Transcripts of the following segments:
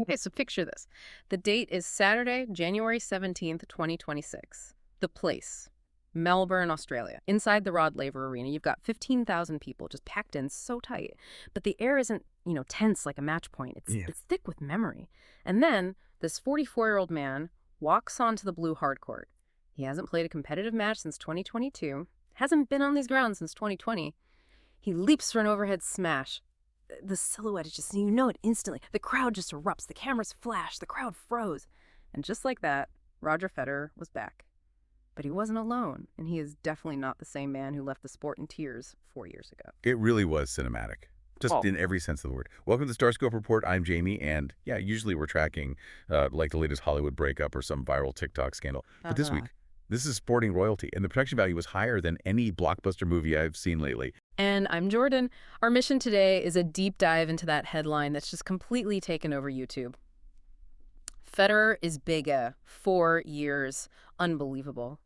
Okay, so picture this. The date is Saturday, January 17th, 2026. The place, Melbourne, Australia. Inside the Rod Laver Arena, you've got 15,000 people just packed in so tight. But the air isn't, tense like a match point. It's thick with memory. And then this 44-year-old man walks onto the blue hardcourt. He hasn't played a competitive match since 2022, hasn't been on these grounds since 2020. He leaps for an overhead smash. The silhouette is just, it instantly. The crowd just erupts. The cameras flash. The crowd froze. And just like that, Roger Federer was back. But he wasn't alone, and he is definitely not the same man who left the sport in tears 4 years ago. It really was cinematic, just in every sense of the word. Welcome to the StarScope Report. I'm Jamie, and yeah, usually we're tracking like the latest Hollywood breakup or some viral TikTok scandal. But this week, this is sporting royalty, and the production value was higher than any blockbuster movie I've seen lately. And I'm Jordan. Our mission today is a deep dive into that headline that's just completely taken over YouTube. Federer is bigger. 4 years. Unbelievable.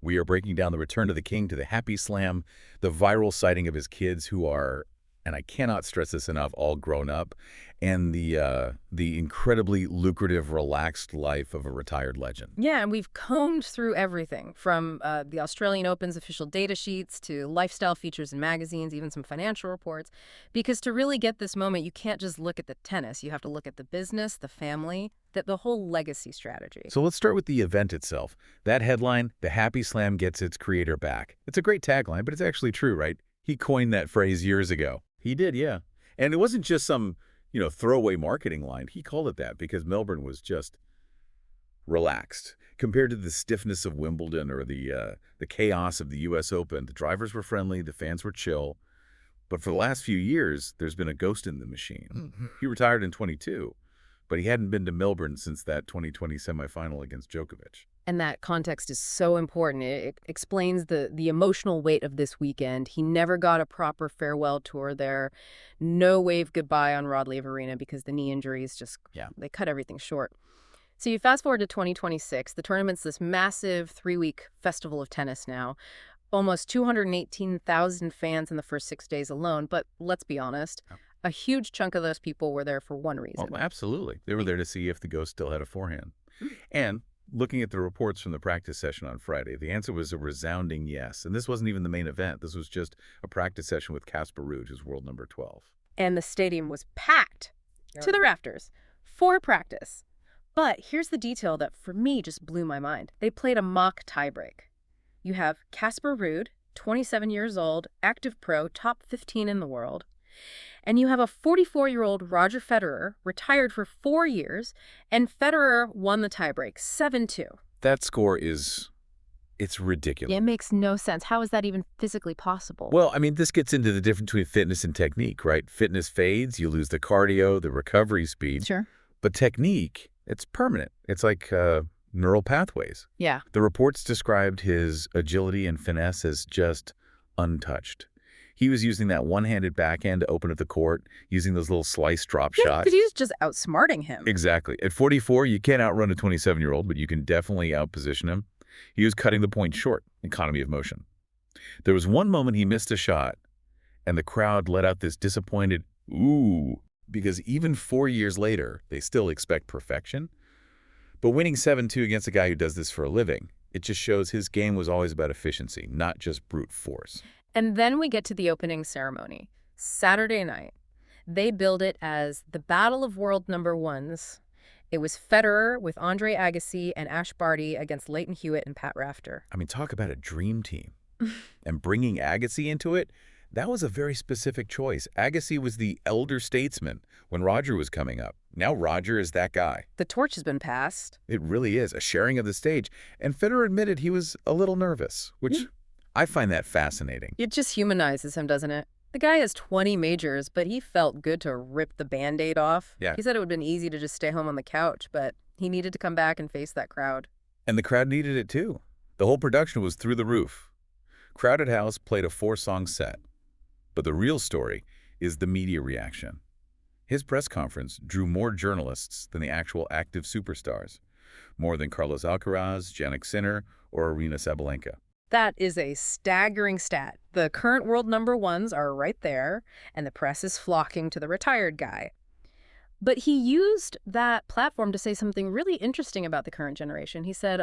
We are breaking down the return of the king to the Happy Slam, the viral sighting of his kids who are, and I cannot stress this enough, all grown up, and the incredibly lucrative, relaxed life of a retired legend. Yeah, and we've combed through everything from the Australian Open's official data sheets to lifestyle features in magazines, even some financial reports. Because to really get this moment, you can't just look at the tennis. You have to look at the business, the family, the whole legacy strategy. So let's start with the event itself. That headline, "The Happy Slam Gets Its Creator Back." It's a great tagline, but it's actually true, right? He coined that phrase years ago. He did, yeah. And it wasn't just some throwaway marketing line. He called it that because Melbourne was just relaxed. Compared to the stiffness of Wimbledon or the chaos of the U.S. Open, the drivers were friendly, the fans were chill. But for the last few years, there's been a ghost in the machine. He retired in 22, but he hadn't been to Melbourne since that 2020 semifinal against Djokovic. And that context is so important. It explains the emotional weight of this weekend. He never got a proper farewell tour there. No wave goodbye on Rod Laver Arena because the knee injuries they cut everything short. So you fast forward to 2026. The tournament's this massive 3-week festival of tennis now. Almost 218,000 fans in the first 6 days alone. But let's be honest, a huge chunk of those people were there for one reason. Oh, absolutely. They were there to see if the ghost still had a forehand. And looking at the reports from the practice session on Friday, the answer was a resounding yes. And this wasn't even the main event. This was just a practice session with Casper Ruud, who's world number 12. And the stadium was packed to the rafters for practice. But here's the detail that, for me, just blew my mind. They played a mock tiebreak. You have Casper Ruud, 27 years old, active pro, top 15 in the world. And you have a 44-year-old Roger Federer, retired for 4 years, and Federer won the tiebreak, 7-2. That score it's ridiculous. It makes no sense. How is that even physically possible? Well, I mean, this gets into the difference between fitness and technique, right? Fitness fades, you lose the cardio, the recovery speed. Sure. But technique, it's permanent. It's like neural pathways. Yeah. The reports described his agility and finesse as just untouched. He was using that one-handed backhand to open up the court, using those little slice drop shots. Because he was just outsmarting him. Exactly. At 44, you can't outrun a 27-year-old, but you can definitely outposition him. He was cutting the point short, economy of motion. There was one moment he missed a shot, and the crowd let out this disappointed, ooh, because even 4 years later, they still expect perfection. But winning 7-2 against a guy who does this for a living, it just shows his game was always about efficiency, not just brute force. And then we get to the opening ceremony, Saturday night. They billed it as the Battle of World Number Ones. It was Federer with Andre Agassi and Barty against Lleyton Hewitt and Pat Rafter. I mean, talk about a dream team. And bringing Agassi into it, that was a very specific choice. Agassi was the elder statesman when Roger was coming up. Now Roger is that guy. The torch has been passed. It really is, a sharing of the stage. And Federer admitted he was a little nervous, which I find that fascinating. It just humanizes him, doesn't it? The guy has 20 majors, but he felt good to rip the Band-Aid off. Yeah. He said it would have been easy to just stay home on the couch, but he needed to come back and face that crowd. And the crowd needed it too. The whole production was through the roof. Crowded House played a 4-song set. But the real story is the media reaction. His press conference drew more journalists than the actual active superstars. More than Carlos Alcaraz, Jannik Sinner, or Aryna Sabalenka. That is a staggering stat. The current world number ones are right there, and the press is flocking to the retired guy. But he used that platform to say something really interesting about the current generation. He said,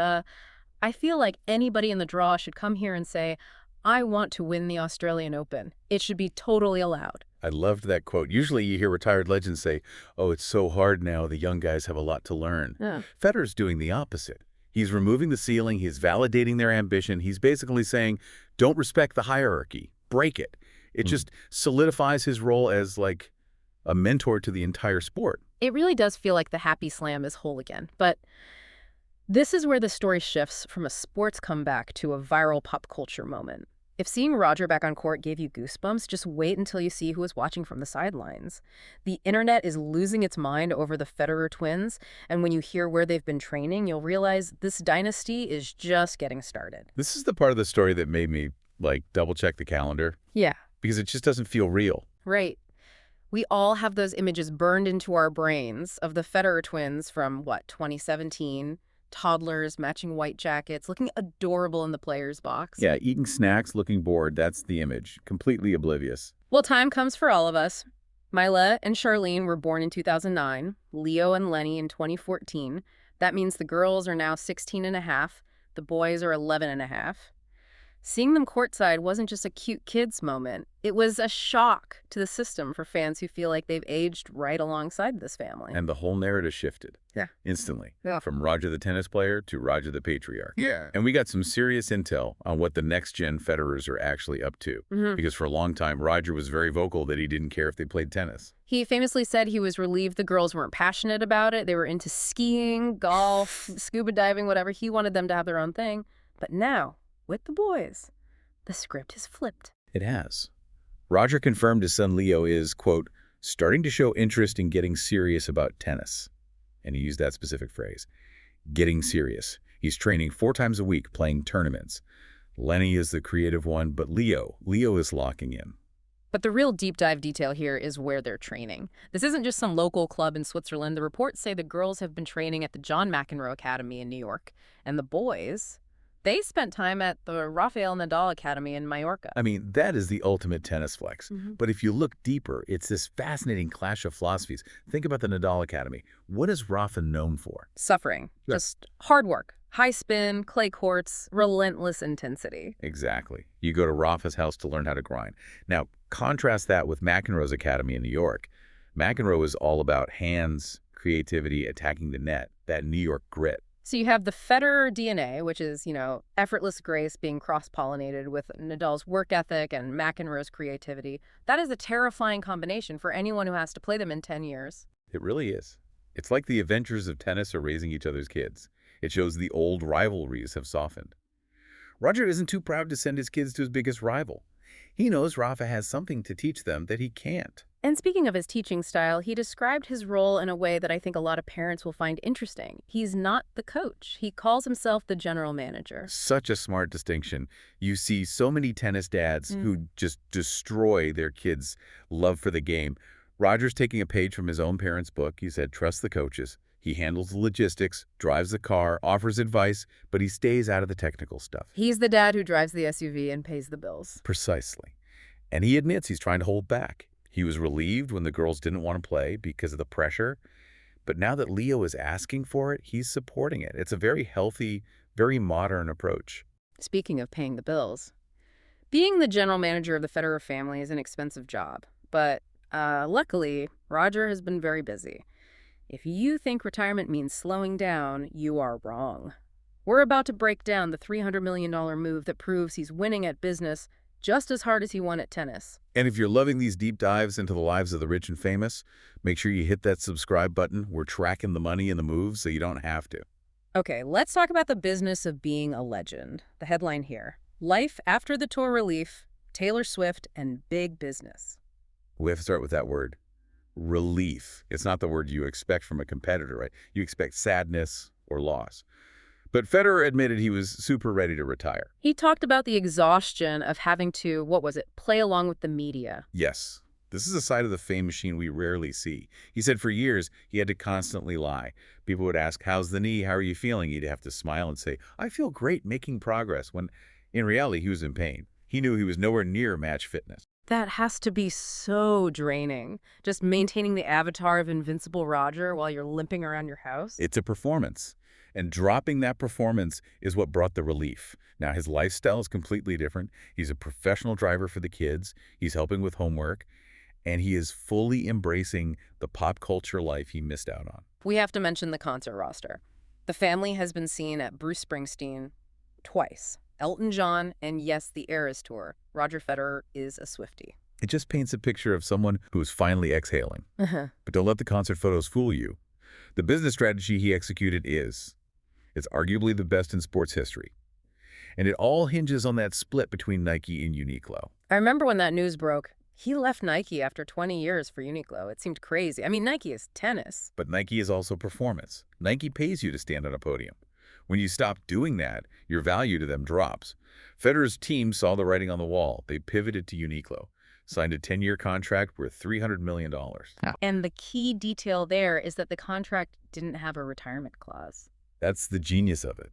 I feel like anybody in the draw should come here and say, I want to win the Australian Open. It should be totally allowed. I loved that quote. Usually you hear retired legends say, oh, it's so hard now, the young guys have a lot to learn. Yeah. Federer's doing the opposite. He's removing the ceiling, he's validating their ambition, he's basically saying, don't respect the hierarchy, break it. It just solidifies his role as like a mentor to the entire sport. It really does feel like the happy slam is whole again. But this is where the story shifts from a sports comeback to a viral pop culture moment. If seeing Roger back on court gave you goosebumps, just wait until you see who is watching from the sidelines. The internet is losing its mind over the Federer twins, and when you hear where they've been training, you'll realize this dynasty is just getting started. This is the part of the story that made me, like, double-check the calendar. Yeah. Because it just doesn't feel real. Right. We all have those images burned into our brains of the Federer twins from, 2017? Toddlers, matching white jackets, looking adorable in the player's box. Yeah, eating snacks, looking bored, that's the image. Completely oblivious. Well, time comes for all of us. Myla and Charlene were born in 2009, Leo and Lenny in 2014. That means the girls are now 16 and a half, the boys are 11 and a half. Seeing them courtside wasn't just a cute kids moment. It was a shock to the system for fans who feel like they've aged right alongside this family. And the whole narrative shifted. Yeah. Instantly. Yeah. From Roger the tennis player to Roger the patriarch. Yeah. And we got some serious intel on what the next-gen Federers are actually up to. Because for a long time, Roger was very vocal that he didn't care if they played tennis. He famously said he was relieved the girls weren't passionate about it. They were into skiing, golf, scuba diving, whatever. He wanted them to have their own thing. But now, with the boys, the script is flipped. It has. Roger confirmed his son Leo is, quote, starting to show interest in getting serious about tennis. And he used that specific phrase, getting serious. He's training 4 times a week, playing tournaments. Lenny is the creative one, but Leo is locking in. But the real deep dive detail here is where they're training. This isn't just some local club in Switzerland. The reports say the girls have been training at the John McEnroe Academy in New York. And the boys, they spent time at the Rafael Nadal Academy in Mallorca. I mean, that is the ultimate tennis flex. But if you look deeper, it's this fascinating clash of philosophies. Think about the Nadal Academy. What is Rafa known for? Suffering. Sure. Just hard work. High spin, clay courts, relentless intensity. Exactly. You go to Rafa's house to learn how to grind. Now, contrast that with McEnroe's Academy in New York. McEnroe is all about hands, creativity, attacking the net, that New York grit. So you have the Federer DNA, which is, effortless grace being cross-pollinated with Nadal's work ethic and McEnroe's creativity. That is a terrifying combination for anyone who has to play them in 10 years. It really is. It's like the Avengers of tennis are raising each other's kids. It shows the old rivalries have softened. Roger isn't too proud to send his kids to his biggest rival. He knows Rafa has something to teach them that he can't. And speaking of his teaching style, he described his role in a way that I think a lot of parents will find interesting. He's not the coach. He calls himself the general manager. Such a smart distinction. You see so many tennis dads who just destroy their kids' love for the game. Roger's taking a page from his own parents' book. He said, trust the coaches. He handles the logistics, drives the car, offers advice, but he stays out of the technical stuff. He's the dad who drives the SUV and pays the bills. Precisely. And he admits he's trying to hold back. He was relieved when the girls didn't want to play because of the pressure. But now that Leo is asking for it, he's supporting it. It's a very healthy, very modern approach. Speaking of paying the bills, being the general manager of the Federer family is an expensive job. But luckily, Roger has been very busy. If you think retirement means slowing down, you are wrong. We're about to break down the $300 million move that proves he's winning at business just as hard as he won at tennis. And if you're loving these deep dives into the lives of the rich and famous, make sure you hit that subscribe button. We're tracking the money and the moves so you don't have to. Okay, let's talk about the business of being a legend. The headline here, Life After the Tour Relief, Taylor Swift and Big Business. We have to start with that word, relief. It's not the word you expect from a competitor, right? You expect sadness or loss. But Federer admitted he was super ready to retire. He talked about the exhaustion of having to, play along with the media. Yes, this is a side of the fame machine we rarely see. He said for years he had to constantly lie. People would ask, how's the knee? How are you feeling? He'd have to smile and say, I feel great, making progress, when in reality he was in pain. He knew he was nowhere near match fitness. That has to be so draining. Just maintaining the avatar of Invincible Roger while you're limping around your house. It's a performance. And dropping that performance is what brought the relief. Now, his lifestyle is completely different. He's a professional driver for the kids. He's helping with homework. And he is fully embracing the pop culture life he missed out on. We have to mention the concert roster. The family has been seen at Bruce Springsteen twice. Elton John, and yes, the Eras Tour. Roger Federer is a Swiftie. It just paints a picture of someone who's finally exhaling. But don't let the concert photos fool you. The business strategy he executed it's arguably the best in sports history. And it all hinges on that split between Nike and Uniqlo. I remember when that news broke. He left Nike after 20 years for Uniqlo. It seemed crazy. I mean, Nike is tennis. But Nike is also performance. Nike pays you to stand on a podium. When you stop doing that, your value to them drops. Federer's team saw the writing on the wall. They pivoted to Uniqlo, signed a 10-year contract worth $300 million. And the key detail there is that the contract didn't have a retirement clause. That's the genius of it.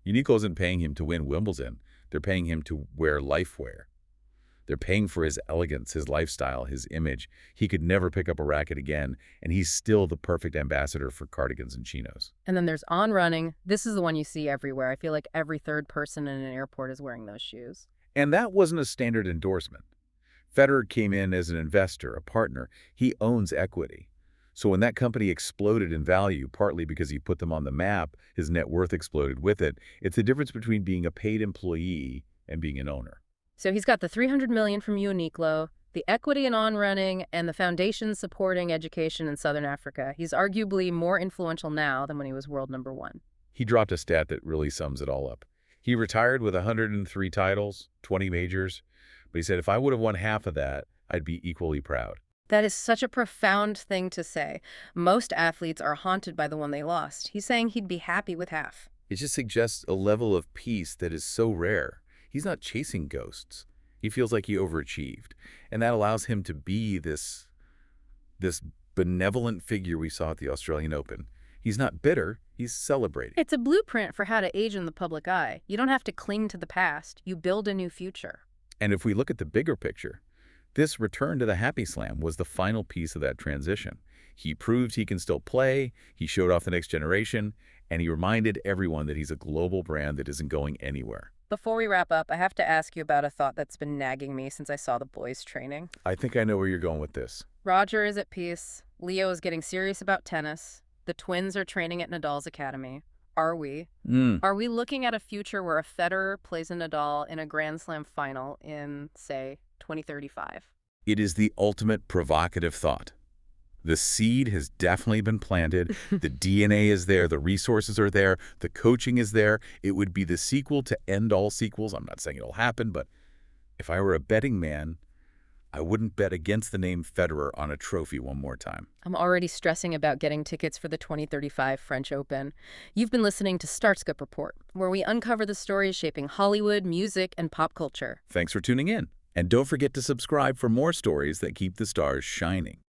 Uniqlo isn't paying him to win Wimbledon. They're paying him to wear lifewear. They're paying for his elegance, his lifestyle, his image. He could never pick up a racket again, and he's still the perfect ambassador for cardigans and chinos. And then there's On Running. This is the one you see everywhere. I feel like every third person in an airport is wearing those shoes. And that wasn't a standard endorsement. Federer came in as an investor, a partner. He owns equity. So when that company exploded in value, partly because he put them on the map, his net worth exploded with it. It's the difference between being a paid employee and being an owner. So he's got the $300 million from Uniqlo, the equity in On Running, and the foundation supporting education in Southern Africa. He's arguably more influential now than when he was world number one. He dropped a stat that really sums it all up. He retired with 103 titles, 20 majors, but he said, if I would have won half of that, I'd be equally proud. That is such a profound thing to say. Most athletes are haunted by the one they lost. He's saying he'd be happy with half. It just suggests a level of peace that is so rare. He's not chasing ghosts. He feels like he overachieved. And that allows him to be this benevolent figure we saw at the Australian Open. He's not bitter. He's celebrating. It's a blueprint for how to age in the public eye. You don't have to cling to the past. You build a new future. And if we look at the bigger picture, this return to the Happy Slam was the final piece of that transition. He proved he can still play, he showed off the next generation, and he reminded everyone that he's a global brand that isn't going anywhere. Before we wrap up, I have to ask you about a thought that's been nagging me since I saw the boys training. I think I know where you're going with this. Roger is at peace. Leo is getting serious about tennis. The twins are training at Nadal's academy. Are we? Are we looking at a future where a Federer plays a Nadal in a Grand Slam final in, say, 2035? It is the ultimate provocative thought. The seed has definitely been planted. The DNA is there. The resources are there. The coaching is there. It would be the sequel to end all sequels. I'm not saying it'll happen, but if I were a betting man, I wouldn't bet against the name Federer on a trophy one more time. I'm already stressing about getting tickets for the 2035 French Open. You've been listening to StarScope Report, where we uncover the stories shaping Hollywood, music, and pop culture. Thanks for tuning in. And don't forget to subscribe for more stories that keep the stars shining.